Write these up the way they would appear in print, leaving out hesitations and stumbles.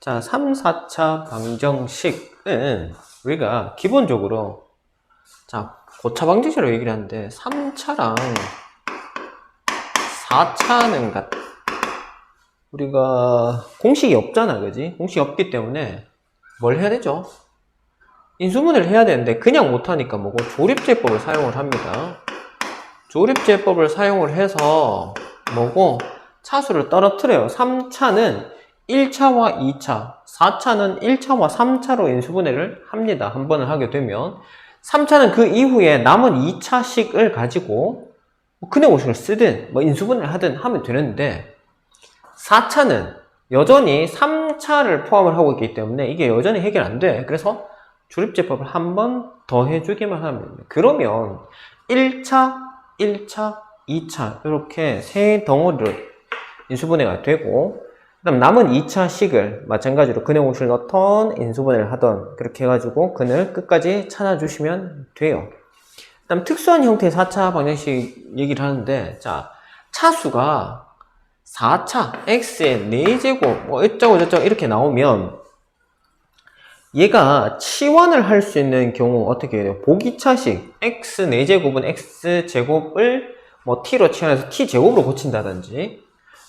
자, 3, 4차 방정식은 우리가 기본적으로 자, 고차 방정식으로 얘기를 하는데 3차랑 4차는 우리가 공식이 없잖아, 그지? 공식이 없기 때문에 뭘 해야 되죠? 인수분해를 해야 되는데 그냥 못하니까 뭐고 조립제법을 사용을 합니다. 조립제법을 사용을 해서 뭐고 차수를 떨어뜨려요. 3차는 1차와 2차, 4차는 1차와 3차로 인수분해를 합니다. 한 번을 하게 되면 3차는 그 이후에 남은 2차식을 가지고 근해공식을 쓰든 뭐 인수분해를 하든 하면 되는데 4차는 여전히 3차를 포함을 하고 있기 때문에 이게 여전히 해결 안 돼. 그래서 조립제법을 한 번 더 해주기만 하면 됩니다. 그러면 1차, 1차, 2차 이렇게 세 덩어리로 인수분해가 되고 그 다음 남은 2차식을 마찬가지로 근해공식을 넣던 인수분해를 하던 그렇게 해가지고 근을 끝까지 찾아주시면 돼요. 그 다음 특수한 형태의 4차 방정식 얘기를 하는데 자 차수가 4차 x의 4제곱 뭐 어쩌고 저쩌고 이렇게 나오면 얘가 치환을 할 수 있는 경우 어떻게 해요? 보기차식 x 4제곱은 x제곱을 뭐 t로 치환해서 t제곱으로 고친다든지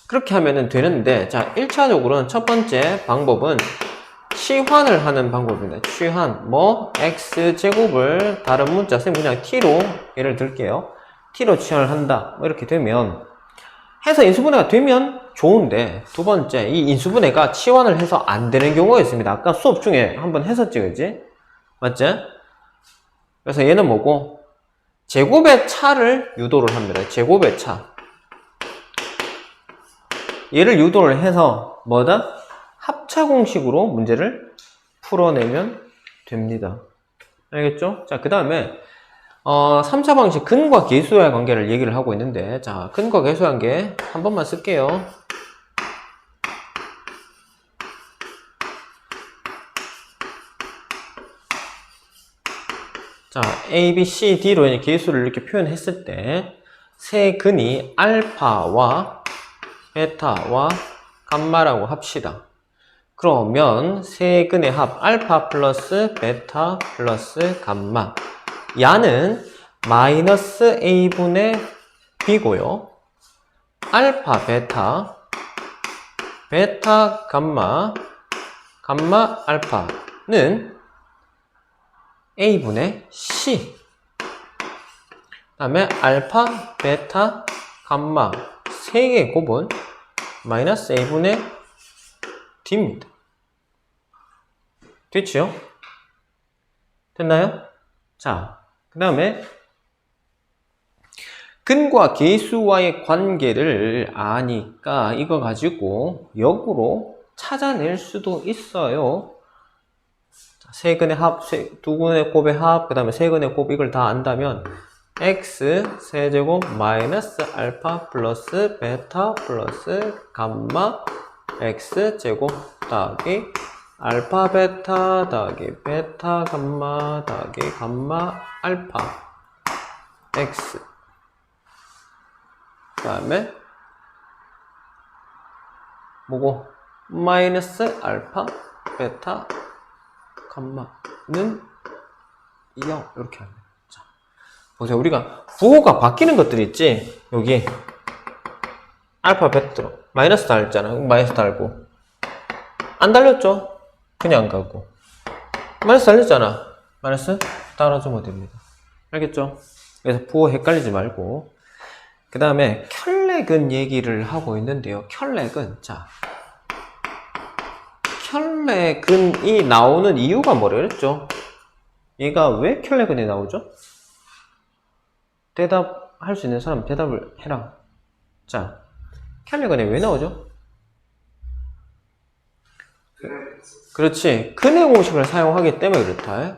그렇게 하면 되는데 자 1차적으로는 첫 번째 방법은 치환을 하는 방법입니다. 치환 뭐 x제곱을 다른 문자 쌤 그냥 t로 예를 들게요. t로 치환을 한다 뭐 이렇게 되면 해서 인수분해가 되면 좋은데 두 번째 이 인수분해가 치환을 해서 안 되는 경우가 있습니다. 아까 수업 중에 한번 했었지 그지? 맞지? 그래서 얘는 뭐고 제곱의 차를 유도를 합니다. 제곱의 차 얘를 유도를 해서 뭐다? 합차 공식으로 문제를 풀어내면 됩니다. 알겠죠? 자, 그 다음에 3차 방식 근과 계수와의 관계를 얘기를 하고 있는데 자, 근과 계수의 관계 한 번만 쓸게요. 자, A, B, C, D로 계수를 이렇게 표현했을 때 세 근이 알파와 베타와 감마라고 합시다. 그러면 세 근의 합 알파 플러스 베타 플러스 감마 야는 마이너스 A분의 B고요. 알파 베타 베타 감마 감마 알파는 A분의 C 그 다음에 알파 베타 감마 세 개의 곱은 마이너스 A분의 D입니다. 됐죠? 됐나요? 자, 그 다음에 근과 계수와의 관계를 아니까 이거 가지고 역으로 찾아낼 수도 있어요. 세 근의 합, 두 근의 곱의 합, 그 다음에 세 근의 곱 이걸 다 안다면 x 세제곱 마이너스 알파 플러스 베타 플러스 감마 x 제곱 더하기 알파 베타 더하기 베타 감마 더하기 감마 알파 x 그 다음에 뭐고 마이너스 알파 베타 감마는 0 이렇게 합니다. 자, 보세요. 우리가 부호가 바뀌는 것들이 있지. 여기 알파 베타로 마이너스 달잖아. 마이너스 달고 안 달렸죠? 그냥 안 가고 마이너스 달렸잖아. 마이너스 따라주면 됩니다. 알겠죠? 그래서 부호 헷갈리지 말고 그 다음에 켤레근 얘기를 하고 있는데요. 켤레근 자 켤레근이 나오는 이유가 뭐라 그랬죠? 얘가 왜 켤레근이 나오죠? 대답할 수 있는 사람 대답을 해라. 자, 켤레근이 왜 나오죠? 그렇지. 근해공식을 사용하기 때문에 그렇다.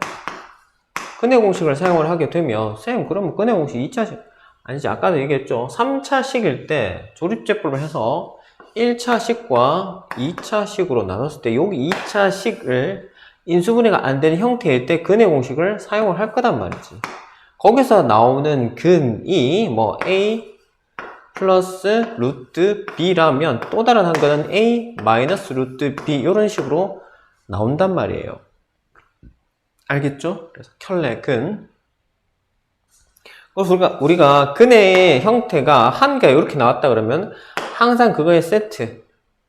근해공식을 사용을 하게 되면 쌤 그러면 근해공식 2차식 아니지 아까도 얘기했죠. 3차식일 때 조립제법을 해서 1차식과 2차식으로 나눴을 때 여기 2차식을 인수분해가 안 되는 형태일 때 근해공식을 사용을 할 거단 말이지. 거기서 나오는 근이 뭐 A 플러스 루트 b라면 또 다른 한거는 a 마이너스 루트 b 이런 식으로 나온단 말이에요. 알겠죠? 그래서 켤레근. 그래서 우리가 근의 형태가 한 개 이렇게 나왔다 그러면 항상 그거의 세트,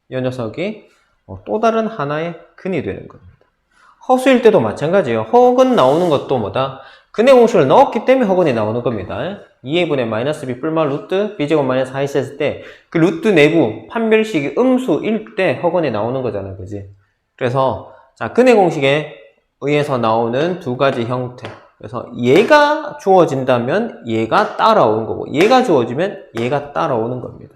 이 녀석이 또 다른 하나의 근이 되는 겁니다. 허수일 때도 마찬가지예요. 허근 나오는 것도 뭐다? 근의 공식을 넣었기 때문에 허근이 나오는 겁니다. 2a분의 마이너스 b 뿔마 루트 b제곱 마이너스 4ac 했을 때 그 루트 내부 판별식이 음수일 때 허근이 나오는 거잖아요. 그지? 그래서 자, 근의 공식에 의해서 나오는 두 가지 형태. 그래서 얘가 주어진다면 얘가 따라오는 거고 얘가 주어지면 얘가 따라오는 겁니다.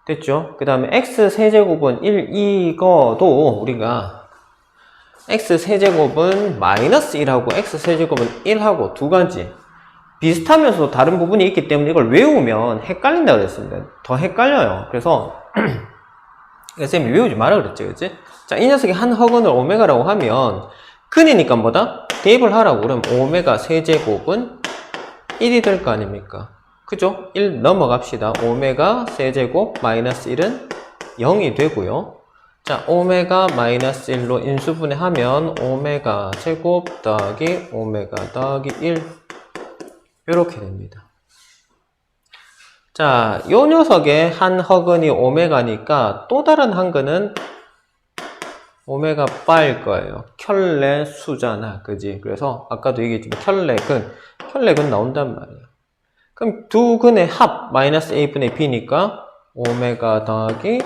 됐죠? 그 다음에 x세제곱은 1 이거도 우리가 x세제곱은 마이너스 1하고 x세제곱은 1하고 두 가지 비슷하면서도 다른 부분이 있기 때문에 이걸 외우면 헷갈린다고 그랬습니다. 더 헷갈려요. 그래서 쌤이 외우지 마라 그랬지, 그치? 자, 이 녀석이 한 허근을 오메가라고 하면 근이니까 뭐다? 대입을 하라고 그러면 오메가 세제곱은 1이 될 거 아닙니까? 그죠? 1 넘어갑시다. 오메가 세제곱 마이너스 1은 0이 되고요. 자, 오메가 마이너스 1로 인수분해하면 오메가 제곱 더하기 오메가 더하기 1 이렇게 됩니다. 자, 요 녀석의 한 허근이 오메가니까 또 다른 한근은 오메가 바일 거예요. 켤레 수잖아. 그지? 그래서 아까도 얘기했지만 켤레근 나온단 말이에요. 그럼 두 근의 합 마이너스 a분의 b니까 오메가 더하기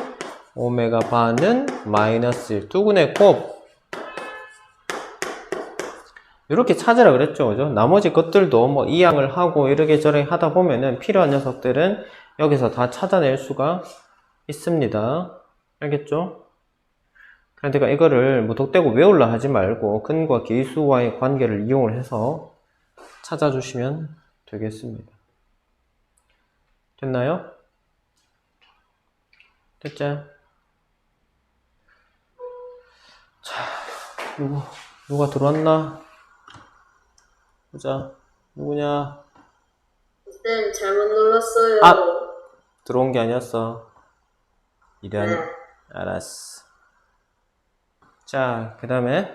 오메가 반은 마이너스 1. 두 근의 곱 이렇게 찾으라 그랬죠. 그죠? 나머지 것들도 뭐 이항을 하고 이렇게 저렇게 하다 보면은 필요한 녀석들은 여기서 다 찾아낼 수가 있습니다. 알겠죠? 그러니까 이거를 무턱대고 외우려 하지 말고 근과 계수와의 관계를 이용을 해서 찾아주시면 되겠습니다. 됐나요? 됐죠? 자, 누가 들어왔나? 보자. 누구냐? 쌤, 잘못 눌렀어요. 아! 들어온 게 아니었어. 이런. 네. 알았어. 자, 그 다음에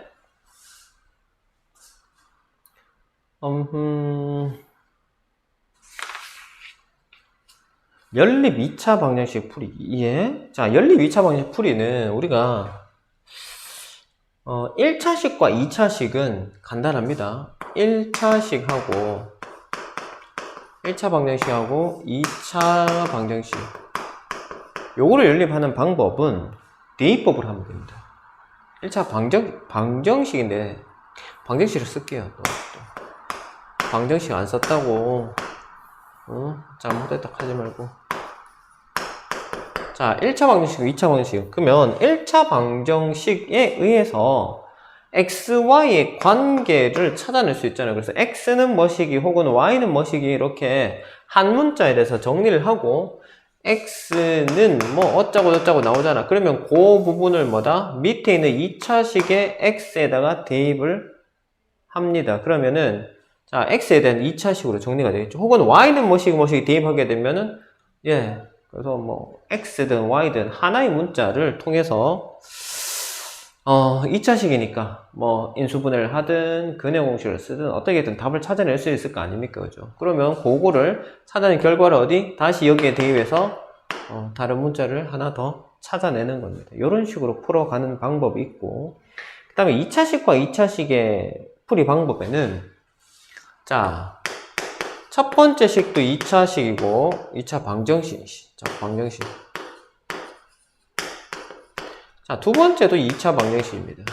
연립 2차 방정식 풀이. 예? 자, 연립 2차 방정식 풀이는 우리가 1차식과 2차식은 간단합니다. 1차식하고 1차 방정식하고 2차 방정식 요거를 연립하는 방법은 대입법을 하면 됩니다. 1차 방정식인데 방정식을 쓸게요. 또. 방정식 안 썼다고 잘못했다 하지 말고. 자, 1차 방정식, 2차 방정식. 그러면 1차 방정식에 의해서 xy의 관계를 찾아낼 수 있잖아요. 그래서 x는 뭐시기 혹은 y는 뭐시기 이렇게 한 문자에 대해서 정리를 하고 x는 뭐 어쩌고 저쩌고 나오잖아. 그러면 그 부분을 뭐다? 밑에 있는 2차식의 x에다가 대입을 합니다. 그러면은 자, x에 대한 2차식으로 정리가 되겠죠. 혹은 y는 뭐시기 대입하게 되면은 예. 그래서 뭐 x든 y든 하나의 문자를 통해서 2차식이니까 뭐 인수분해를 하든 근의 공식을 쓰든 어떻게든 답을 찾아낼 수 있을 거 아닙니까? 그죠? 그러면 그거를 찾아낸 결과를 어디? 다시 여기에 대입해서 다른 문자를 하나 더 찾아내는 겁니다. 이런 식으로 풀어가는 방법이 있고 그 다음에 2차식과 2차식의 풀이 방법에는 자, 첫 번째 식도 2차식이고 2차 방정식. 자, 방정식. 자, 두 번째도 2차 방정식입니다.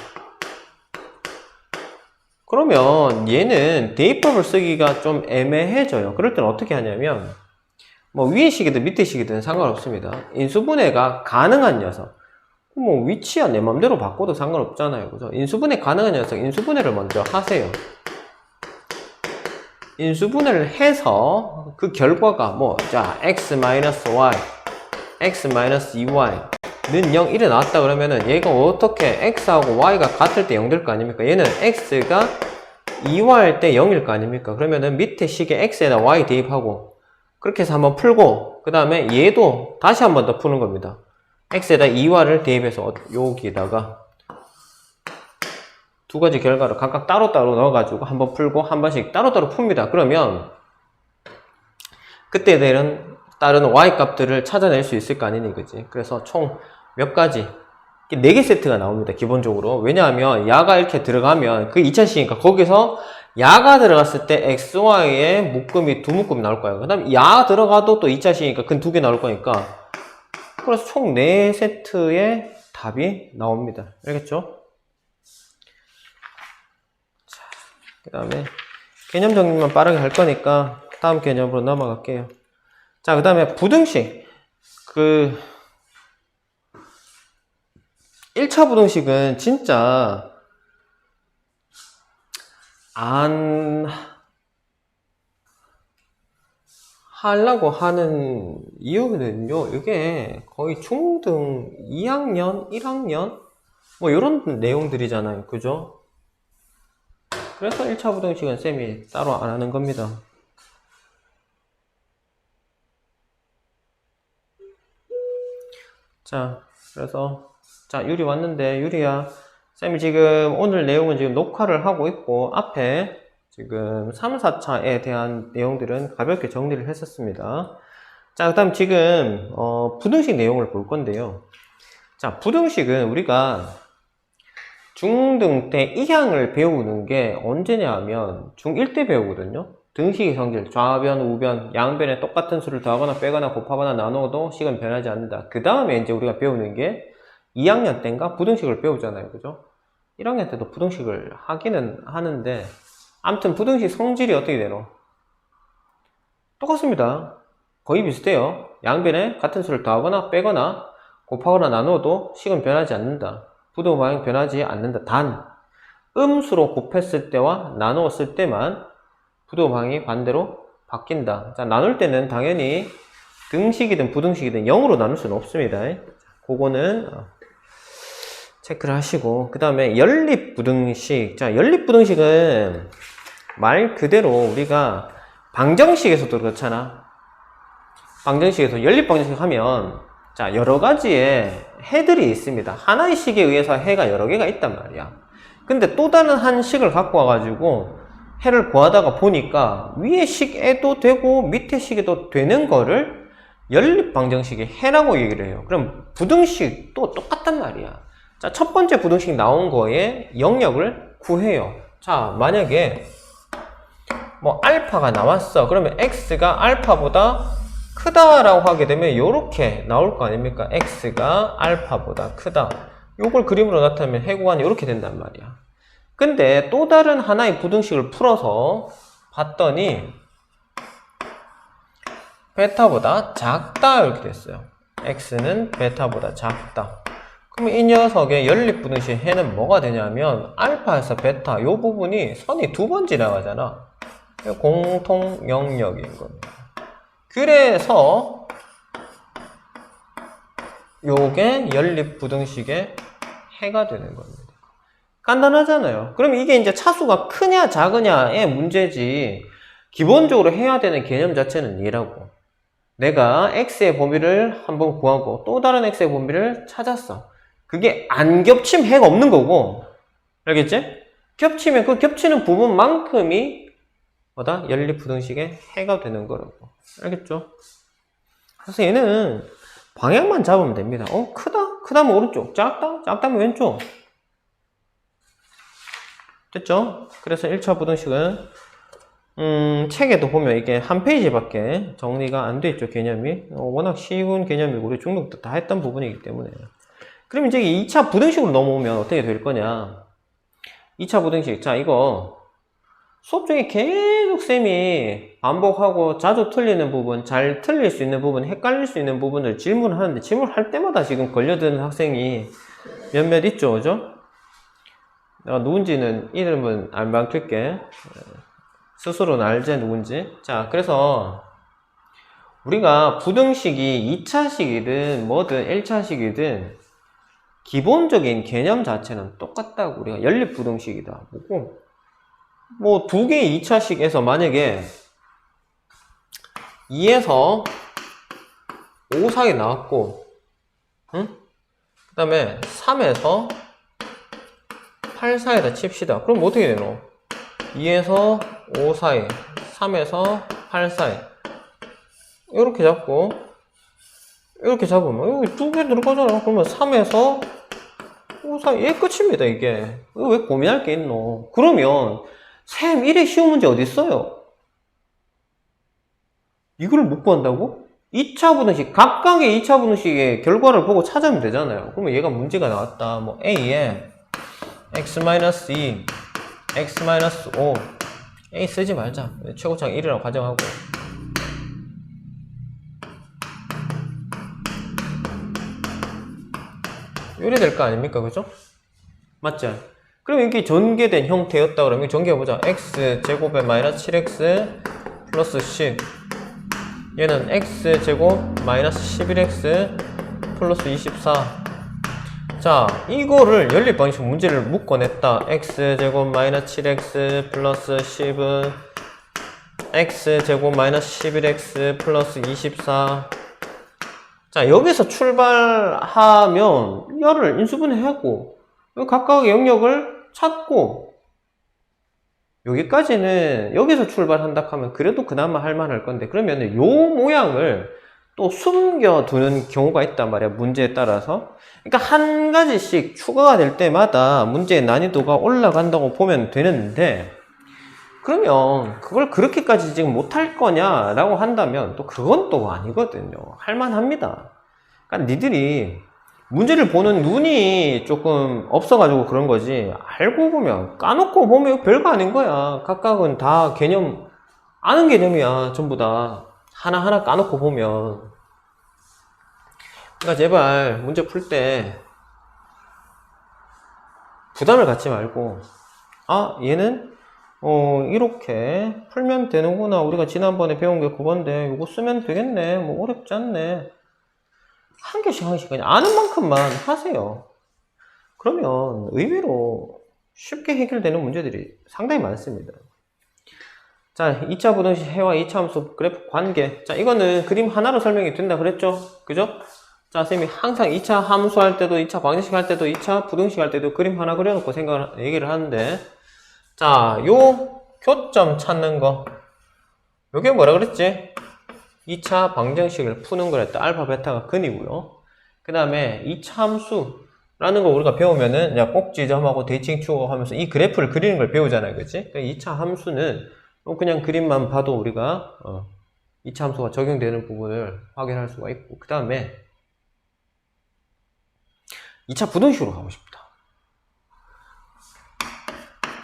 그러면 얘는 대입법을 쓰기가 좀 애매해져요. 그럴 때는 어떻게 하냐면 뭐 위의 식이든 밑의 식이든 상관없습니다. 인수분해가 가능한 녀석. 뭐 위치야 내 맘대로 바꿔도 상관없잖아요. 그죠? 인수분해 가능한 녀석 인수분해를 먼저 하세요. 인수분해를 해서 그 결과가 뭐 자 x-y x-2y는 0, 1이 나왔다 그러면은 얘가 어떻게 x하고 y가 같을 때 0 될 거 아닙니까? 얘는 x가 2y 할 때 0일 거 아닙니까? 그러면은 밑에 식에 x에다 y 대입하고 그렇게 해서 한번 풀고, 그 다음에 얘도 다시 한번 더 푸는 겁니다. x에다 2와를 대입해서 여기다가 두 가지 결과를 각각 따로따로 넣어가지고 한번 풀고 한 번씩 따로따로 풉니다. 그러면 그때 다른 y 값들을 찾아낼 수 있을 거 아니니, 그지? 그래서 총 몇 가지, 4개 세트가 나옵니다, 기본적으로. 왜냐하면 야가 이렇게 들어가면 그 2차식이니까 거기서 야가 들어갔을 때 xy의 묶음이 두 묶음이 나올 거예요. 그 다음에 야 들어가도 또 2차식이니까 근 2개 나올 거니까, 그래서 총 4세트의 답이 나옵니다. 알겠죠? 자, 그 다음에 개념 정리만 빠르게 할 거니까 다음 개념으로 넘어갈게요. 자, 그 다음에 부등식. 1차 부등식은 진짜 안 하려고 하는 이유는요, 이게 거의 중등 2학년, 1학년 뭐 이런 내용들이잖아요, 그죠? 그래서 1차 부등식은 쌤이 따로 안 하는 겁니다. 자, 그래서 자, 유리 왔는데, 유리야, 쌤이 지금 오늘 내용은 지금 녹화를 하고 있고 앞에 지금 3, 4차에 대한 내용들은 가볍게 정리를 했었습니다. 자, 그 다음 지금 부등식 내용을 볼 건데요. 자, 부등식은 우리가 중등 때 2항을 배우는 게 언제냐 하면 중1 때 배우거든요. 등식의 성질, 좌변, 우변, 양변에 똑같은 수를 더하거나 빼거나 곱하거나 나누어도 식은 변하지 않는다. 그 다음에 이제 우리가 배우는 게 2학년 때인가 부등식을 배우잖아요, 그죠? 1학년 때도 부등식을 하기는 하는데, 아무튼 부등식 성질이 어떻게 되노? 똑같습니다. 거의 비슷해요. 양변에 같은 수를 더하거나 빼거나 곱하거나 나누어도 식은 변하지 않는다. 부등 방향 변하지 않는다. 단 음수로 곱했을 때와 나누었을 때만 부등 방향이 반대로 바뀐다. 자, 나눌 때는 당연히 등식이든 부등식이든 0으로 나눌 수는 없습니다. 그거는 체크를 하시고, 그 다음에 연립부등식. 자, 연립부등식은 말 그대로 우리가 방정식에서도 그렇잖아. 방정식에서 연립방정식 하면, 자, 여러 가지의 해들이 있습니다. 하나의 식에 의해서 해가 여러 개가 있단 말이야. 근데 또 다른 한 식을 갖고 와가지고 해를 구하다가 보니까 위에 식에도 되고 밑에 식에도 되는 거를 연립방정식의 해라고 얘기를 해요. 그럼 부등식도 똑같단 말이야. 자, 첫 번째 부등식 나온 거에 영역을 구해요. 자, 만약에 뭐 알파가 나왔어. 그러면 x가 알파보다 크다라고 하게 되면 이렇게 나올 거 아닙니까? x가 알파보다 크다. 요걸 그림으로 나타내면 해구간이 이렇게 된단 말이야. 근데 또 다른 하나의 부등식을 풀어서 봤더니 베타보다 작다 이렇게 됐어요. x는 베타보다 작다. 그럼 이 녀석의 연립부등식 해는 뭐가 되냐면 알파에서 베타 요 부분이 선이 두 번 지나가잖아. 공통 영역인 겁니다. 그래서 요게 연립부등식의 해가 되는 겁니다. 간단하잖아요. 그럼 이게 이제 차수가 크냐 작으냐의 문제지 기본적으로 해야 되는 개념 자체는 얘라고. 내가 x의 범위를 한번 구하고 또 다른 x의 범위를 찾았어. 그게 안 겹치면 해가 없는 거고, 알겠지? 겹치면 그 겹치는 부분만큼이 뭐다? 연립부등식의 해가 되는 거라고. 알겠죠? 그래서 얘는 방향만 잡으면 됩니다. 크다? 크다면 오른쪽. 작다? 작다면 왼쪽. 됐죠? 그래서 1차 부등식은 책에도 보면 이게 한 페이지밖에 정리가 안 돼 있죠, 개념이. 워낙 쉬운 개념이고 우리 중독 때 다 했던 부분이기 때문에. 그럼 이제 2차 부등식으로 넘어오면 어떻게 될 거냐? 2차 부등식. 자, 이거 수업 중에 계속 쌤이 반복하고 자주 틀리는 부분, 잘 틀릴 수 있는 부분, 헷갈릴 수 있는 부분을 질문을 하는데 질문할 때마다 지금 걸려드는 학생이 몇몇 있죠, 그죠? 내가 누군지는 이름은 안 밝힐게. 스스로는 알지, 누군지. 자, 그래서 우리가 부등식이 2차식이든 뭐든 1차식이든 기본적인 개념 자체는 똑같다고. 우리가 연립부등식이다 보고, 뭐 2개의 2차식에서 만약에 2에서 5 사이 나왔고, 응? 그 다음에 3에서 8 사이에다 칩시다. 그럼 어떻게 되노? 2에서 5 사이, 3에서 8 사이. 이렇게 잡고, 이렇게 잡으면, 여기 2개 들어가잖아. 그러면 3에서 5 사이, 얘 끝입니다, 이게. 이거 왜 고민할 게 있노? 그러면, 쌤, 1에 쉬운 문제 어딨어요? 이걸 못 구한다고? 2차 부등식, 각각의 2차 부등식의 결과를 보고 찾으면 되잖아요. 그러면 얘가 문제가 나왔다. 뭐, A에 x-2, x-5. A 쓰지 말자. 최고차가 1이라고 가정하고. 이래 될 거 아닙니까? 그죠? 맞죠? 그럼 이게 전개된 형태였다 그러면 전개해보자. x제곱에 마이너스 7x 플러스 10. 얘는 x제곱 마이너스 11x 플러스 24. 자, 이거를 연립방식 문제를 묶어냈다. x제곱 마이너스 7x 플러스 10은 x제곱 마이너스 11x 플러스 24. 자, 여기서 출발하면 열을 인수분해하고 각각의 영역을 찾고, 여기까지는 여기서 출발한다 하면 그래도 그나마 할만할 건데, 그러면 요 모양을 또 숨겨두는 경우가 있단 말이야, 문제에 따라서. 그러니까 한 가지씩 추가가 될 때마다 문제의 난이도가 올라간다고 보면 되는데, 그러면 그걸 그렇게까지 지금 못할 거냐 라고 한다면 또 그건 또 아니거든요. 할만합니다. 그러니까 니들이 문제를 보는 눈이 조금 없어가지고 그런 거지, 알고 보면, 까놓고 보면 별거 아닌 거야. 각각은 다 개념, 아는 개념이야. 전부 다 하나하나 까놓고 보면. 그러니까 제발 문제 풀 때 부담을 갖지 말고, 아, 얘는 이렇게 풀면 되는구나. 우리가 지난번에 배운 게 그건데 이거 쓰면 되겠네. 뭐 어렵지 않네. 한 개씩 그냥 아는 만큼만 하세요. 그러면 의외로 쉽게 해결되는 문제들이 상당히 많습니다. 자, 2차 부등식 해와 2차 함수 그래프 관계. 자, 이거는 그림 하나로 설명이 된다 그랬죠? 그죠? 자, 선생님이 항상 2차 함수 할 때도, 2차 방정식 할 때도, 2차 부등식 할 때도 그림 하나 그려놓고 얘기를 하는데, 자, 요 교점 찾는 거, 요게 뭐라 그랬지? 2차 방정식을 푸는 거랬다. 알파, 베타가 근이고요. 그 다음에 2차 함수라는 거 우리가 배우면은, 야, 꼭지점하고 대칭 추고 하면서 이 그래프를 그리는 걸 배우잖아요. 그치? 2차 함수는 그냥 그림만 봐도 우리가 2차 함수가 적용되는 부분을 확인할 수가 있고, 그 다음에 2차 부등식으로 가고 싶다.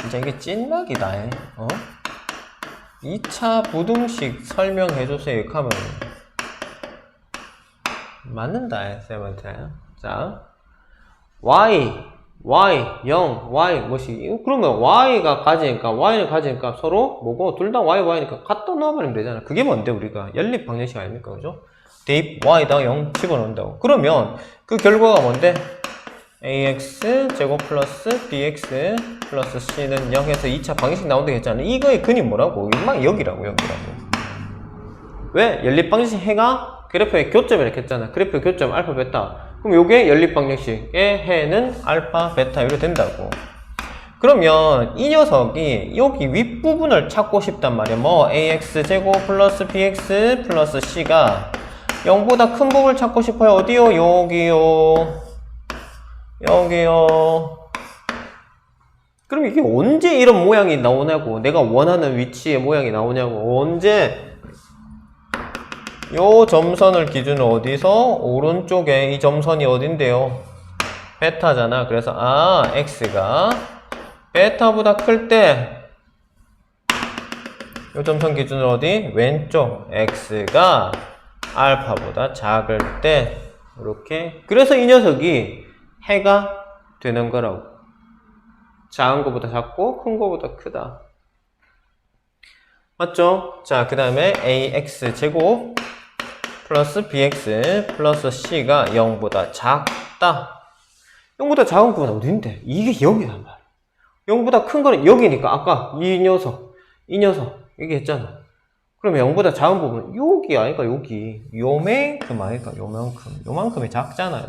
진짜 이게 찐막이다. 2차 부등식 설명해주세요. 이렇게 하면 맞는다. 쌤한테. 자, y 0, y 뭐시? 그러면 y가 가지니까, y는 가지니까 서로 뭐고, 둘 다 y니까 갖다 넣어버리면 되잖아. 그게 뭔데, 우리가? 연립 방정식 아닙니까? 그죠? 대입 y에다가 0 집어넣는다고. 그러면 그 결과가 뭔데? ax 제곱 플러스 bx 플러스 c는 0 해서 2차 방정식 나온다고 했잖아. 이거의 근이 뭐라고? 막 여기라고. 왜? 연립 방정식 해가 그래프의 교점 이렇게 했잖아. 그래프의 교점 알파 베타. 그럼 요게 연립 방정식의 해는 알파 베타 이렇게 된다고. 그러면 이 녀석이 여기 윗부분을 찾고 싶단 말이야. 뭐 ax 제곱 플러스 bx 플러스 c가 0보다 큰 부분을 찾고 싶어요. 어디요? 여기요. 그럼 이게 언제 이런 모양이 나오냐고. 내가 원하는 위치의 모양이 나오냐고. 언제? 요 점선을 기준으로 어디서? 오른쪽에 이 점선이 어딘데요? 베타잖아. 그래서 x가 베타보다 클 때 요 점선 기준으로 어디? 왼쪽 x가 알파보다 작을 때 이렇게. 그래서 이 녀석이 해가 되는 거라고. 작은 거보다 작고 큰 거보다 크다. 맞죠? 자, 그 다음에 ax 제곱 플러스 bx 플러스 c가 0보다 작다. 0보다 작은 거는 어딘데? 이게 0이란 말이야. 0보다 큰 거는 여기니까 아까 이 녀석 얘기했잖아. 그러면 0보다 작은 부분, 여기 아니까 여기. 요만큼 아니까 요만큼. 요만큼이 작잖아요.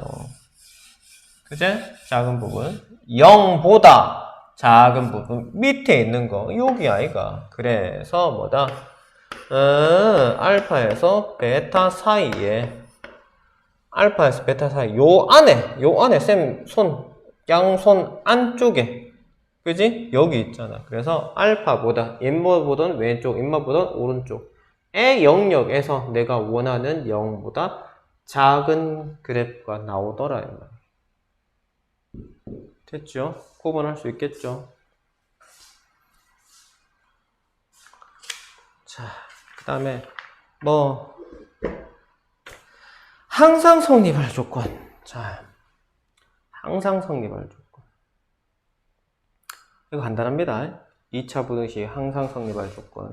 그제? 작은 부분. 0보다 작은 부분. 밑에 있는 거. 여기 아이가. 그래서 뭐다? 알파에서 베타 사이에. 알파에서 베타 사이. 요 안에, 쌤 양손 안쪽에. 그지? 여기 있잖아. 그래서 알파보다, 인마보다는 왼쪽, 인마보다는 오른쪽의 영역에서 내가 원하는 0보다 작은 그래프가 나오더라. 이 말. 됐죠? 구분할 수 있겠죠? 자, 그 다음에 항상 성립할 조건. 자, 항상 성립할 조건. 이거 간단합니다. 2차 부등식 항상 성립할 조건.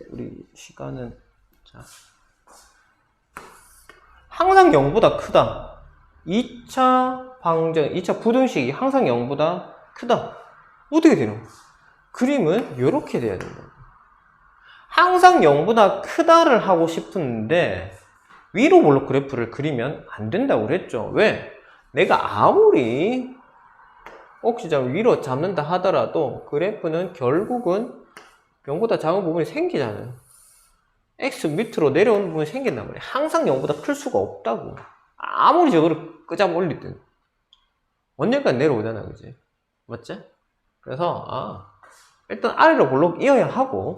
우리 시간은, 자, 항상 0보다 크다. 2차 부등식이 항상 0보다 크다. 어떻게 되노? 그림은 이렇게 돼야 된다. 항상 0보다 크다를 하고 싶은데 위로 볼록 그래프를 그리면 안 된다고 그랬죠. 왜? 내가 아무리 옥시전 위로 잡는다 하더라도 그래프는 결국은 0보다 작은 부분이 생기잖아요. X 밑으로 내려오는 부분이 생긴단 말이에요. 항상 0보다 클 수가 없다고. 아무리 저거를 끄잡아 올리든 언젠간 내려오잖아, 그지? 맞지? 그래서 일단 아래로 볼록 이어야 하고,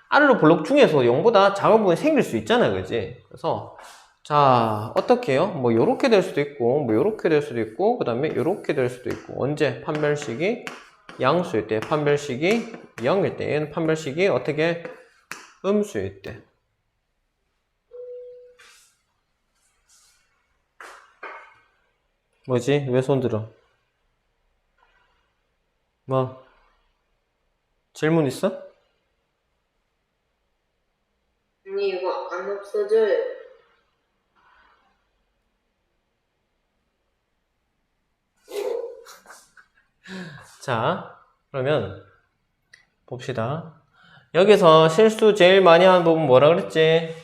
아래로 볼록 중에서 0보다 작은 부분이 생길 수 있잖아, 그지? 그래서 자, 어떻게 해요? 뭐 요렇게 될 수도 있고, 뭐 요렇게 될 수도 있고, 그 다음에 요렇게 될 수도 있고. 언제? 판별식이 양수일 때, 판별식이 0일 때, 얘는 판별식이 어떻게? 음수일 때. 뭐지? 왜 손 들어? 뭐? 질문 있어? 아니, 이거 안 없어져요. 자, 그러면 봅시다. 여기서 실수 제일 많이 하는 부분 뭐라 그랬지?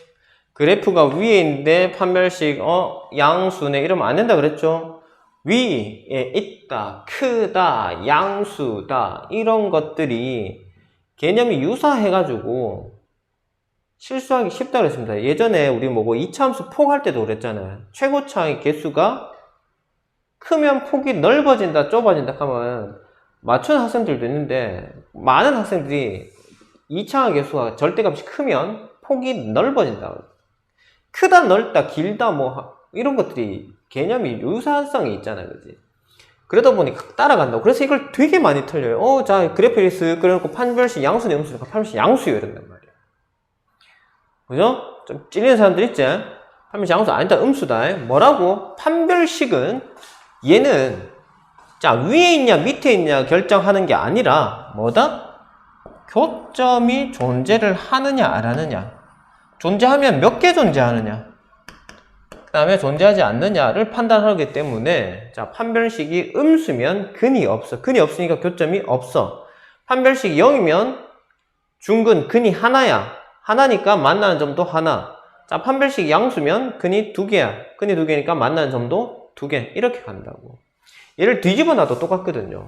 그래프가 위에 있는데 판별식 양수네 이러면 안 된다 그랬죠? 위에 있다, 크다, 양수다 이런 것들이 개념이 유사해가지고 실수하기 쉽다 그랬습니다. 예전에 우리 뭐고 이차함수 폭 할 때도 그랬잖아요. 최고차의 개수가 크면 폭이 넓어진다, 좁아진다 하면 맞추는 학생들도 있는데 많은 학생들이 이차항 개수가 절대값이 크면 폭이 넓어진다. 크다, 넓다, 길다 뭐 이런 것들이 개념이 유사성이 있잖아요, 그지? 그러다 보니 따라간다고. 그래서 이걸 되게 많이 틀려요. 자, 그래프를 쓱 그려놓고 판별식 양수네 음수니까 판별식 양수요 이런단 말이야. 그죠? 좀 찔리는 사람들 있지? 판별식 양수 아니다, 음수다. 뭐라고? 판별식은 얘는 자, 위에 있냐 밑에 있냐 결정하는 게 아니라 뭐다? 교점이 존재를 하느냐 안 하느냐. 존재하면 몇 개 존재하느냐, 그 다음에 존재하지 않느냐를 판단하기 때문에, 자, 판별식이 음수면 근이 없어. 근이 없으니까 교점이 없어. 판별식이 0이면 중근 근이 하나야. 하나니까 만나는 점도 하나. 자, 판별식이 양수면 근이 두 개야. 근이 두 개니까 만나는 점도 두 개. 이렇게 간다고. 얘를 뒤집어 놔도 똑같거든요.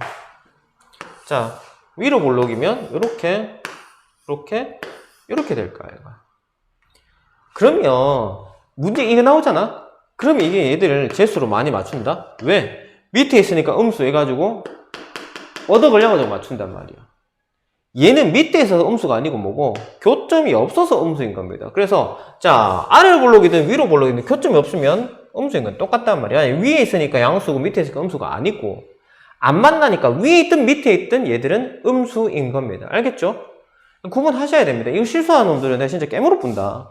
자, 위로 볼록이면 이렇게 될 거야. 그러면 문제 이거 나오잖아? 그러면 이게 얘들을 재수로 많이 맞춘다? 왜? 밑에 있으니까 음수 해가지고 얻어 걸려가지고 맞춘단 말이야. 얘는 밑에 있어서 음수가 아니고 뭐고 교점이 없어서 음수인 겁니다. 그래서 자, 아래로 볼록이든 위로 볼록이든 교점이 없으면 음수인 건 똑같단 말이야. 위에 있으니까 양수고 밑에 있으니까 음수가 아니고, 안 만나니까 위에 있든 밑에 있든 얘들은 음수인 겁니다. 알겠죠? 구분하셔야 됩니다. 이거 실수하는 놈들은 내가 진짜 깨물어 뿐다.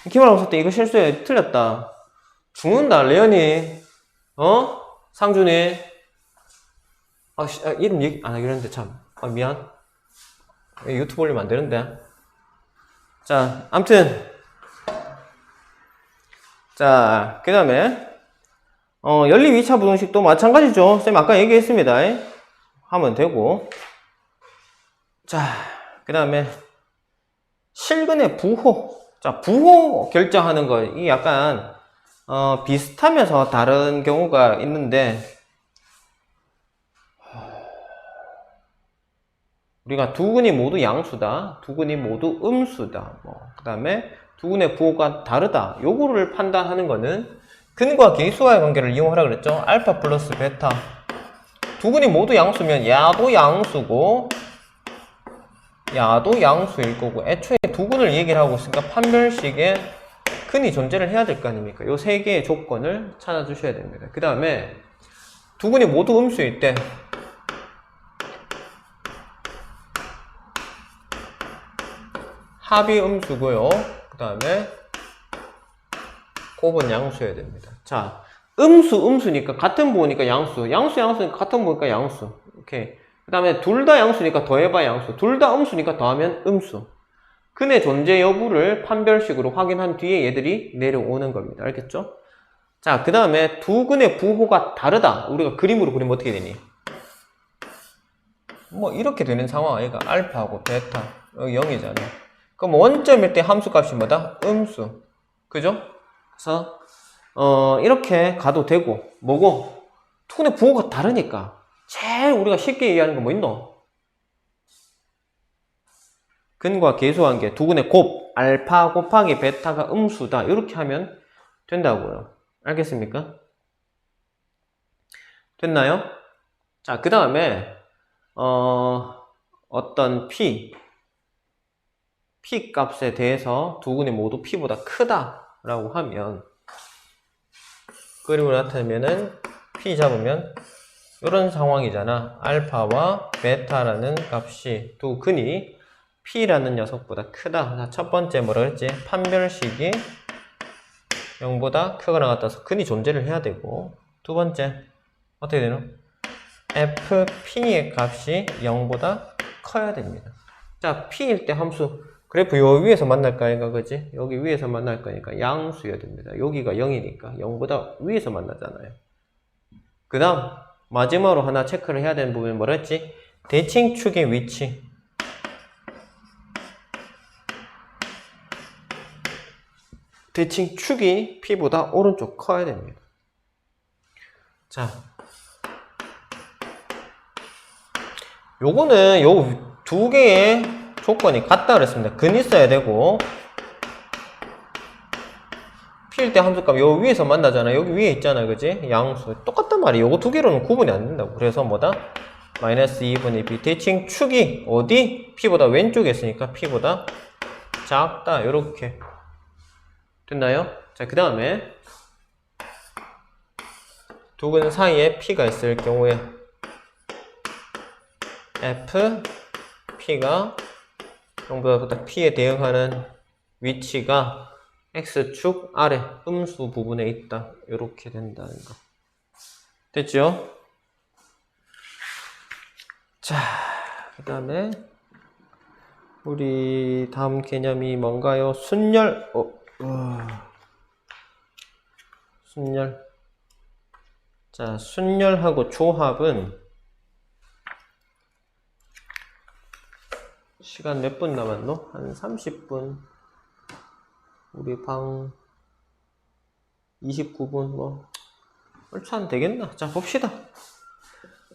기말고사 때 이거 실수해 틀렸다 죽는다. 레연이 상준이 이름 얘기 안 하기로 했는데 참 미안. 유튜브 올리면 안 되는데. 자, 암튼 자, 그 다음에 연립 2차 부등식도 마찬가지죠. 쌤 아까 얘기했습니다. 하면 되고. 자, 그 다음에 실근의 부호. 자, 부호 결정하는 거, 이 약간, 비슷하면서 다른 경우가 있는데, 우리가 두 근이 모두 양수다. 두 근이 모두 음수다. 그 다음에 두 근의 부호가 다르다. 요거를 판단하는 거는 근과 계수와의 관계를 이용하라 그랬죠. 알파 플러스 베타. 두 근이 모두 양수면 야도 양수고 야도 양수일 거고, 애초에 두 근을 얘기를 하고 있으니까 판별식에 근이 존재를 해야 될 거 아닙니까? 요 세 개의 조건을 찾아주셔야 됩니다. 그 다음에 두 근이 모두 음수일 때 합이 음수고요. 그 다음에 곱은 양수여야 됩니다. 자, 음수니까 같은 부호니까 양수니까 같은 부호니까 양수. 오케이. 그 다음에 둘 다 양수니까 더해봐 양수. 둘 다 음수니까 더하면 음수. 근의 존재 여부를 판별식으로 확인한 뒤에 얘들이 내려오는 겁니다. 알겠죠? 자, 그 다음에 두 근의 부호가 다르다. 우리가 그림으로 그리면 어떻게 되니? 뭐 이렇게 되는 상황 아이가 알파하고 베타 여기 0이잖아. 그럼 원점일 때 함수값이 뭐다? 음수. 그죠? 그래서 이렇게 가도 되고, 뭐고? 두 근의 부호가 다르니까 제일 우리가 쉽게 이해하는 거 뭐 있노? 근과 계수관계, 두 근의 곱, 알파 곱하기 베타가 음수다. 이렇게 하면 된다고요. 알겠습니까? 됐나요? 자, 그 다음에 어떤 P 값에 대해서 두 근이 모두 P보다 크다라고 하면, 그림으로 나타내면은 P 잡으면 이런 상황이잖아. 알파와 베타라는 값이 두 근이 P라는 녀석보다 크다. 자, 첫 번째 뭐라 그랬지? 판별식이 0보다 크거나 같아서 근이 존재를 해야 되고, 두 번째 어떻게 되노? FP의 값이 0보다 커야 됩니다. 자, P일 때 함수 그래프 요 위에서 만날 거니까, 그지? 여기 위에서 만날 거니까 양수여야 됩니다. 여기가 0이니까 0보다 위에서 만나잖아요. 그 다음 마지막으로 하나 체크를 해야 되는 부분이 뭐라 했지? 대칭축의 위치. 대칭축이 P보다 오른쪽 커야 됩니다. 자, 요거는 요 두 개의 조건이 같다 그랬습니다. 근 있어야 되고, P일 때 함수값 요 위에서 만나잖아. 여기 위에 있잖아, 그지? 양수. 똑같단 말이야. 요거 두 개로는 구분이 안 된다고. 그래서 뭐다? 마이너스 2분의 B. 대칭축이 어디? P보다 왼쪽에 있으니까 P보다 작다. 요렇게. 됐나요? 자, 그 다음에 두 근 사이에 P가 있을 경우에 F, P가 0보다 P에 대응하는 위치가 X축 아래 음수 부분에 있다. 이렇게 된다는 거. 됐죠? 자, 그 다음에 우리 다음 개념이 뭔가요? 순열. 순열. 자, 순열하고 조합은 시간 몇 분 남았노? 한 30분. 우리 방 29분 뭐 얼추 안 되겠나? 자, 봅시다.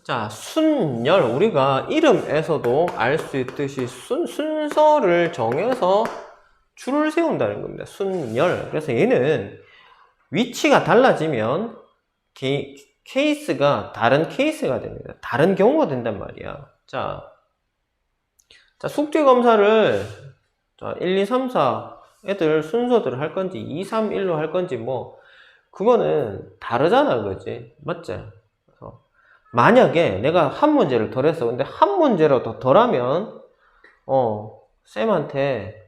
자, 순열. 우리가 이름에서도 알 수 있듯이 순서를 정해서 줄을 세운다는 겁니다. 순열. 그래서 얘는 위치가 달라지면 케이스가 다른 케이스가 됩니다. 다른 경우가 된단 말이야. 자, 숙제 검사를 1, 2, 3, 4 애들 순서대로 할 건지 2, 3, 1로 할 건지 뭐 그거는 다르잖아, 그지? 맞지? 그래서 만약에 내가 한 문제를 덜 했어. 근데 한 문제라도 덜 하면 쌤한테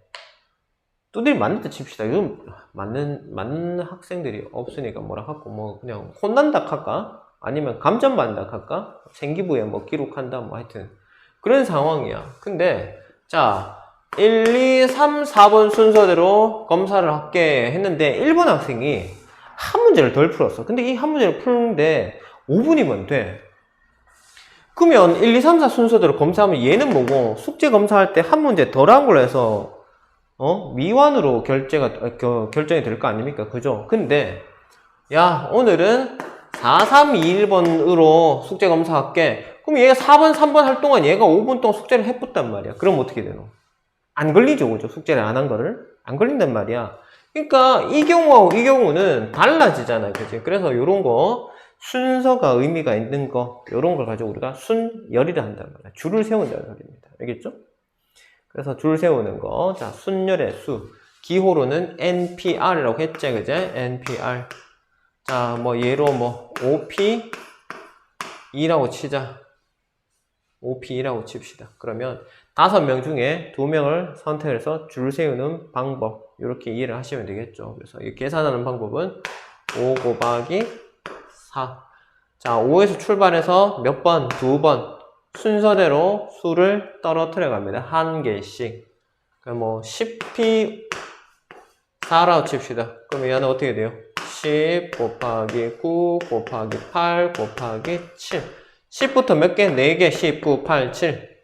두드리 맞는다 칩시다. 요즘 맞는 학생들이 없으니까 뭐라 하고 뭐 그냥 혼난다 할까? 아니면 감점 받는다 할까? 생기부에 뭐 기록한다 뭐 하여튼 그런 상황이야. 근데 자, 1, 2, 3, 4번 순서대로 검사를 할게 했는데 1번 학생이 한 문제를 덜 풀었어. 근데 이 한 문제를 푸는데 5분이면 돼. 그러면 1, 2, 3, 4 순서대로 검사하면 얘는 뭐고 숙제 검사할 때 한 문제 덜 한 걸로 해서 미완으로 결정이 될 거 아닙니까? 그죠? 근데, 야, 오늘은 4321번으로 숙제 검사할게. 그럼 얘가 4번, 3번 할 동안 얘가 5분 동안 숙제를 해봤단 말이야. 그럼 어떻게 되노? 안 걸리죠, 그죠? 숙제를 안 한 거를? 안 걸린단 말이야. 그러니까 이 경우하고 이 경우는 달라지잖아요, 그지? 그래서 요런 거, 순서가 의미가 있는 거, 요런 걸 가지고 우리가 순열이라 한단 말이야. 줄을 세운다는 소리입니다. 알겠죠? 그래서 줄 세우는 거. 자, 순열의 수. 기호로는 NPR이라고 했지, 그제? NPR. 자, 뭐, 예로 뭐, OP2라고 치자. OP2라고 칩시다. 그러면 5명 중에 2명을 선택해서 줄 세우는 방법. 이렇게 이해를 하시면 되겠죠. 그래서 이 계산하는 방법은 5 곱하기 4. 자, 5에서 출발해서 몇 번? 2번. 순서대로 수를 떨어뜨려 갑니다. 한 개씩. 그럼 뭐, 10P4라고 칩시다. 그러면 얘는 어떻게 돼요? 10 곱하기 9 곱하기 8 곱하기 7. 10부터 몇 개? 4개. 10, 9, 8, 7.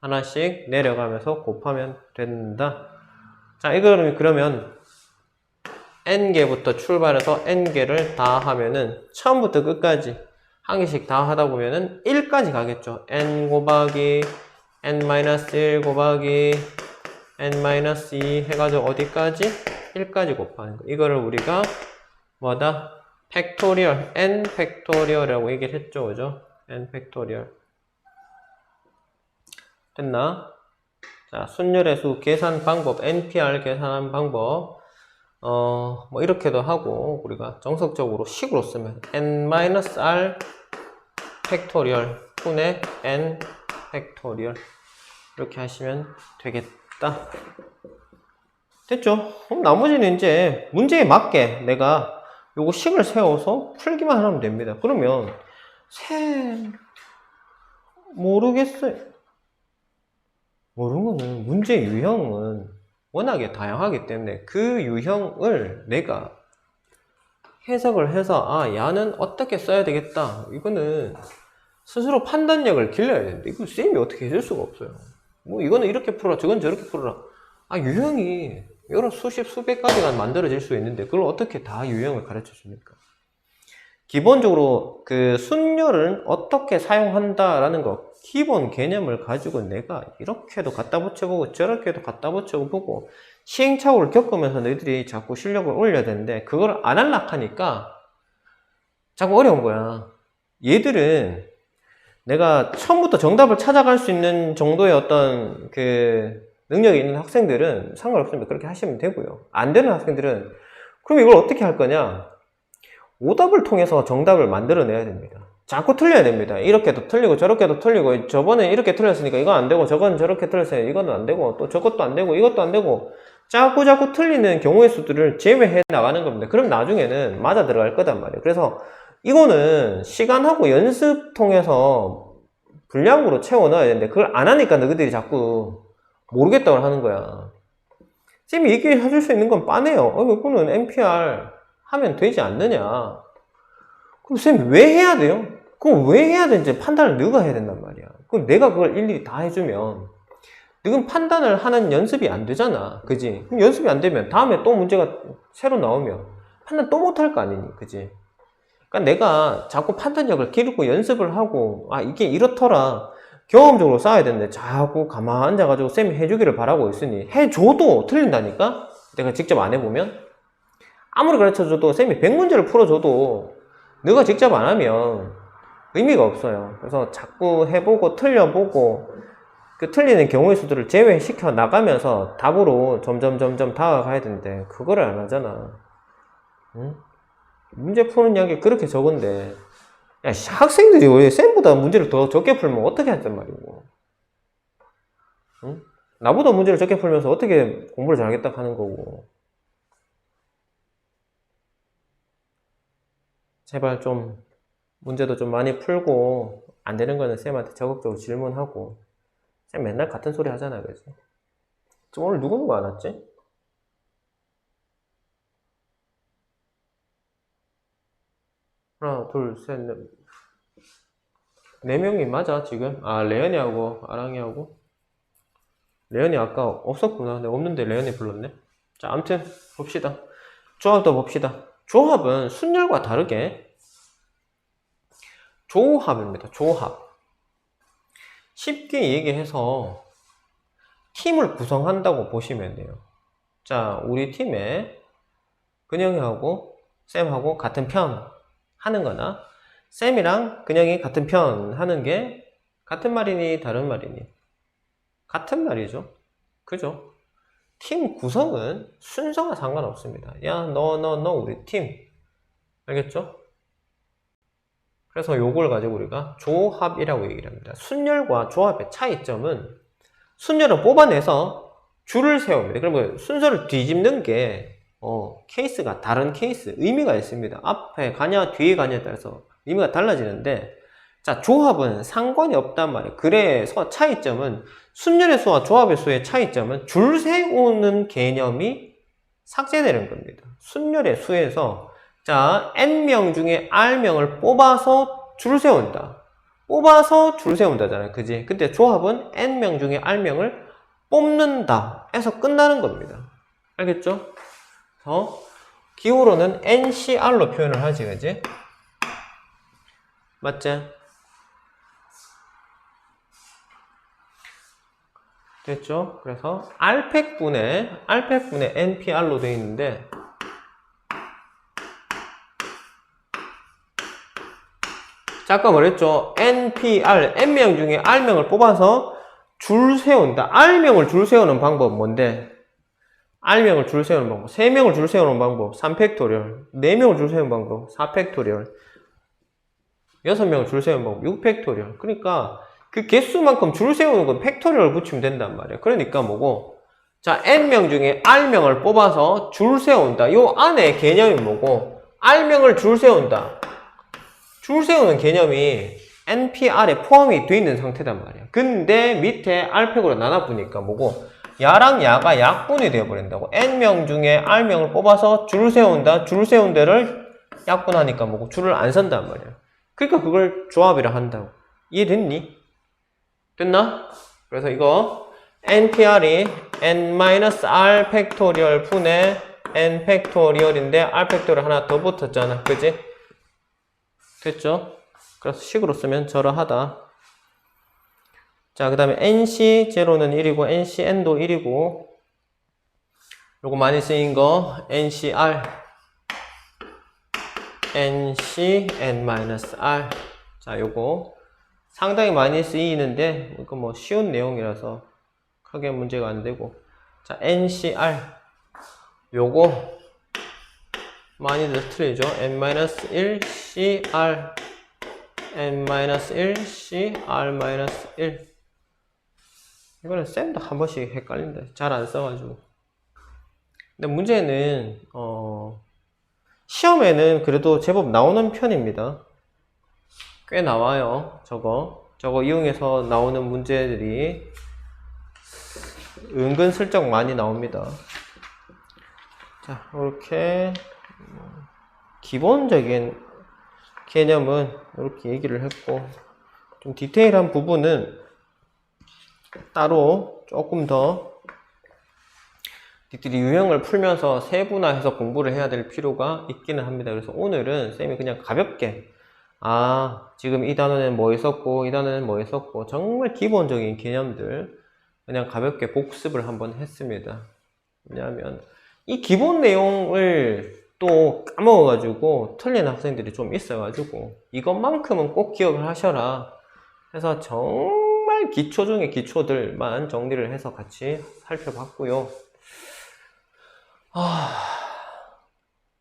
하나씩 내려가면서 곱하면 된다. 자, 이거를 그러면 n개부터 출발해서 n개를 다 하면은 처음부터 끝까지 한 개씩 다 하다 보면은 1까지 가겠죠. n 곱하기 n-1 곱하기 n-2 해가지고 어디까지? 1까지 곱하는 거. 이거를 우리가 뭐다? 팩토리얼, n 팩토리얼이라고 얘기를 했죠. 그죠? n 팩토리얼. 됐나? 자, 순열의 수 계산 방법, NPR 계산한 방법. 뭐, 이렇게도 하고, 우리가 정석적으로 식으로 쓰면, n-r 팩토리얼, 분의 n 팩토리얼. 이렇게 하시면 되겠다. 됐죠? 그럼 나머지는 이제 문제에 맞게 내가 요거 식을 세워서 풀기만 하면 됩니다. 그러면, 모르겠어요. 모르는 거는 문제 유형은 워낙에 다양하기 때문에 그 유형을 내가 해석을 해서 아, 야는 어떻게 써야 되겠다. 이거는 스스로 판단력을 길러야 되는데 이거 쌤이 어떻게 해줄 수가 없어요. 뭐 이거는 이렇게 풀어라, 저건 저렇게 풀어라. 아, 유형이 여러 수십, 수백 가지가 만들어질 수 있는데 그걸 어떻게 다 유형을 가르쳐 줍니까? 기본적으로 그 순열을 어떻게 사용한다라는 거 기본 개념을 가지고 내가 이렇게도 갖다 붙여보고 저렇게도 갖다 붙여보고 시행착오를 겪으면서 너희들이 자꾸 실력을 올려야 되는데 그걸 안 하려고 하니까 자꾸 어려운 거야. 얘들은 내가 처음부터 정답을 찾아갈 수 있는 정도의 어떤 그 능력이 있는 학생들은 상관없습니다. 그렇게 하시면 되고요. 안 되는 학생들은 그럼 이걸 어떻게 할 거냐? 오답을 통해서 정답을 만들어내야 됩니다. 자꾸 틀려야 됩니다. 이렇게도 틀리고 저렇게도 틀리고 저번에 이렇게 틀렸으니까 이건 안 되고 저건 저렇게 틀렸으니까 이건 안 되고 또 저것도 안 되고 이것도 안 되고 자꾸 틀리는 경우의 수들을 제외해 나가는 겁니다. 그럼 나중에는 맞아 들어갈 거단 말이에요. 그래서 이거는 시간하고 연습 통해서 분량으로 채워 넣어야 되는데 그걸 안 하니까 너희들이 자꾸 모르겠다고 하는 거야. 쌤이 얘기해 줄 수 있는 건 빠네요. 이거는 NPR 하면 되지 않느냐. 그럼 쌤 왜 해야 돼요? 그럼 왜 해야 되는지 판단을 너가 해야 된단 말이야. 그럼 내가 그걸 일일이 다 해주면 너는 판단을 하는 연습이 안 되잖아. 그지? 그럼 연습이 안 되면 다음에 또 문제가 새로 나오면 판단 또 못할 거 아니니. 그지? 그러니까 내가 자꾸 판단력을 기르고 연습을 하고 아 이게 이렇더라. 경험적으로 쌓아야 되는데 자꾸 가만 앉아가지고 쌤이 해주기를 바라고 있으니 해줘도 틀린다니까? 내가 직접 안 해보면? 아무리 가르쳐줘도 쌤이 100문제를 풀어줘도 너가 직접 안 하면 의미가 없어요. 그래서 자꾸 해보고 틀려보고 그 틀리는 경우의 수들을 제외시켜 나가면서 답으로 점점 다가가야 되는데 그거를 안 하잖아. 응? 문제 푸는 양이 그렇게 적은데 야, 학생들이 왜 쌤보다 문제를 더 적게 풀면 어떻게 했단 말이고. 응? 나보다 문제를 적게 풀면서 어떻게 공부를 잘하겠다 하는 거고. 제발 좀 문제도 좀 많이 풀고 안 되는 거는 쌤한테 적극적으로 질문하고. 쌤 맨날 같은 소리 하잖아, 그지? 지금 오늘 누구 안 왔지? 하나, 둘, 셋, 넷. 4명이 맞아, 지금? 아, 레연이하고, 아랑이하고. 레연이 아까 없었구나. 내가 없는데 레연이 불렀네. 자, 아무튼 봅시다. 조합도 봅시다. 조합은 순열과 다르게 조합입니다. 조합. 쉽게 얘기해서 팀을 구성한다고 보시면 돼요. 자, 우리 팀에 근영이하고 쌤하고 같은 편 하는 거나 쌤이랑 근영이 같은 편 하는 게 같은 말이니 다른 말이니? 같은 말이죠. 그죠? 팀 구성은 순서가 상관없습니다. 야, 너 우리 팀. 알겠죠? 그래서 요걸 가지고 우리가 조합이라고 얘기를 합니다. 순열과 조합의 차이점은 순열은 뽑아내서 줄을 세웁니다. 그러면 순서를 뒤집는 게 케이스가 다른 케이스, 의미가 있습니다. 앞에 가냐 뒤에 가냐에 따라서 의미가 달라지는데 자, 조합은 상관이 없단 말이에요. 그래서 차이점은 순열의 수와 조합의 수의 차이점은 줄 세우는 개념이 삭제되는 겁니다. 순열의 수에서 자, n명 중에 r명을 뽑아서 줄 세운다. 뽑아서 줄 세운다잖아요. 그지? 근데 조합은 n명 중에 r명을 뽑는다 해서 끝나는 겁니다. 알겠죠? 그래서 기호로는 ncr로 표현을 하지, 그지? 맞지? 됐죠? 그래서 r팩분의 npr로 되어 있는데 아까 뭐랬죠? npr, n명 중에 r명을 뽑아서 줄 세운다. r명을 줄 세우는 방법 뭔데? r명을 줄 세우는 방법 3명을 줄 세우는 방법 3팩토리얼 4명을 줄 세우는 방법 4팩토리얼 6명을 줄 세우는 방법 6팩토리얼 그러니까 그 개수만큼 줄 세우는 건 팩토리얼 붙이면 된단 말이에요. 그러니까 뭐고? 자, n명 중에 r명을 뽑아서 줄 세운다. 요 안에 개념이 뭐고? r명을 줄 세운다. 줄 세우는 개념이 npr에 포함이 되어 있는 상태단 말이야. 근데 밑에 r팩으로 나눠보니까 뭐고? 야랑 야가 약분이 되어버린다고. n명 중에 r명을 뽑아서 줄 세운다. 줄 세운 데를 약분하니까 뭐고? 줄을 안 선단 말이야. 그러니까 그걸 조합이라 한다고. 이해됐니? 됐나? 그래서 이거 npr이 n-r 팩토리얼 분의 n 팩토리얼인데 r 팩토리얼 하나 더 붙었잖아. 그지? 됐죠? 그래서 식으로 쓰면 저러하다. 자, 그 다음에 nc0는 1이고 ncn도 1이고 요거 많이 쓰인 거 ncr ncn-r 자, 요거 상당히 많이 쓰이는데 이거 뭐 쉬운 내용이라서 크게 문제가 안 되고 자, ncr 요거 많이들 틀리죠. n-1 cr n-1 cr-1 이거는 쌤도 한 번씩 헷갈린다. 잘 안 써가지고. 근데 문제는 시험에는 그래도 제법 나오는 편입니다. 꽤 나와요. 저거 이용해서 나오는 문제들이 은근슬쩍 많이 나옵니다. 자, 이렇게 기본적인 개념은 이렇게 얘기를 했고 좀 디테일한 부분은 따로 조금 더 니들이 유형을 풀면서 세분화해서 공부를 해야 될 필요가 있기는 합니다. 그래서 오늘은 쌤이 그냥 가볍게 지금 이 단어는 뭐 있었고 이 단어는 뭐 있었고 정말 기본적인 개념들 그냥 가볍게 복습을 한번 했습니다. 왜냐하면 이 기본 내용을 또 까먹어가지고 틀린 학생들이 좀 있어가지고 이것만큼은 꼭 기억을 하셔라 해서 정말 기초 중에 기초들만 정리를 해서 같이 살펴봤고요.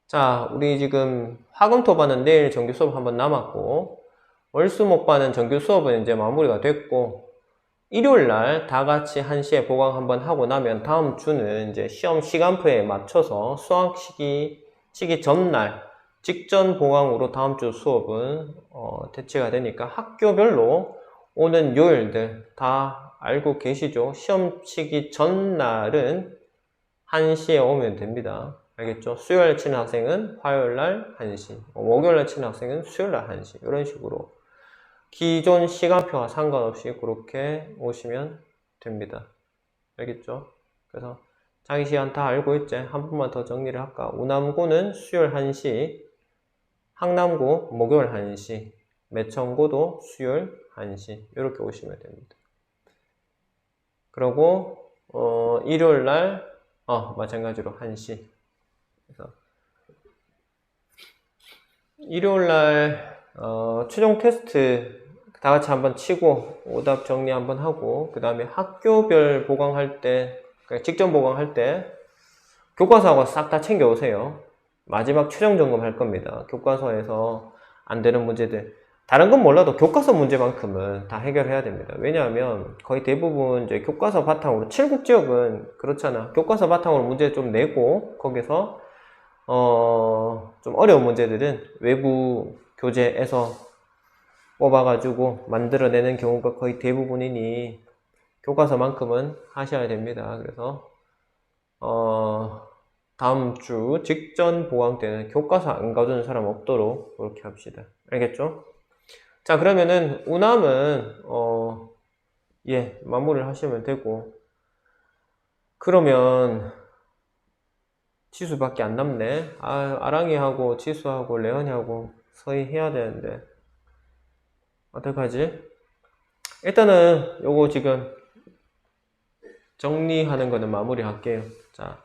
자, 우리 지금 화금토반은 내일 정규 수업 한번 남았고 월수목반은 정규 수업은 이제 마무리가 됐고 일요일날 다 같이 1시에 보강 한번 하고 나면 다음 주는 이제 시험 시간표에 맞춰서 수학 시기 전날 직전 보강으로 다음 주 수업은 대체가 되니까 학교별로 오는 요일들 다 알고 계시죠? 시험 시기 전날은 1시에 오면 됩니다. 알겠죠? 수요일 치는 학생은 화요일날 1시, 목요일날 치는 학생은 수요일날 1시 이런 식으로 기존 시간표와 상관없이 그렇게 오시면 됩니다. 알겠죠? 그래서 자기 시간 다 알고 있지? 한 번만 더 정리를 할까? 우남고는 수요일 1시, 항남고 목요일 1시, 매천고도 수요일 1시 이렇게 오시면 됩니다. 그리고 일요일 날 마찬가지로 1시. 그래서 일요일 날 최종 테스트 다 같이 한번 치고 오답 정리 한번 하고 그 다음에 학교별 보강할 때 그러니까 직전 보강할 때 교과서하고 싹 다 챙겨 오세요. 마지막 최종 점검 할 겁니다. 교과서에서 안 되는 문제들 다른 건 몰라도 교과서 문제만큼은 다 해결해야 됩니다. 왜냐하면 거의 대부분 이제 교과서 바탕으로 7국 지역은 그렇잖아. 교과서 바탕으로 문제 좀 내고 거기서 좀 어려운 문제들은 외부 교재에서 뽑아가지고 만들어내는 경우가 거의 대부분이니 교과서만큼은 하셔야 됩니다. 그래서 다음 주 직전 보강 때는 교과서 안 가주는 사람 없도록 그렇게 합시다. 알겠죠? 자, 그러면은 우남은 마무리를 하시면 되고 그러면 지수밖에 안 남네. 아랑이하고 지수하고 레언이하고 서희 해야 되는데 어떡하지? 일단은 요거 지금 정리하는 거는 마무리 할게요. 자,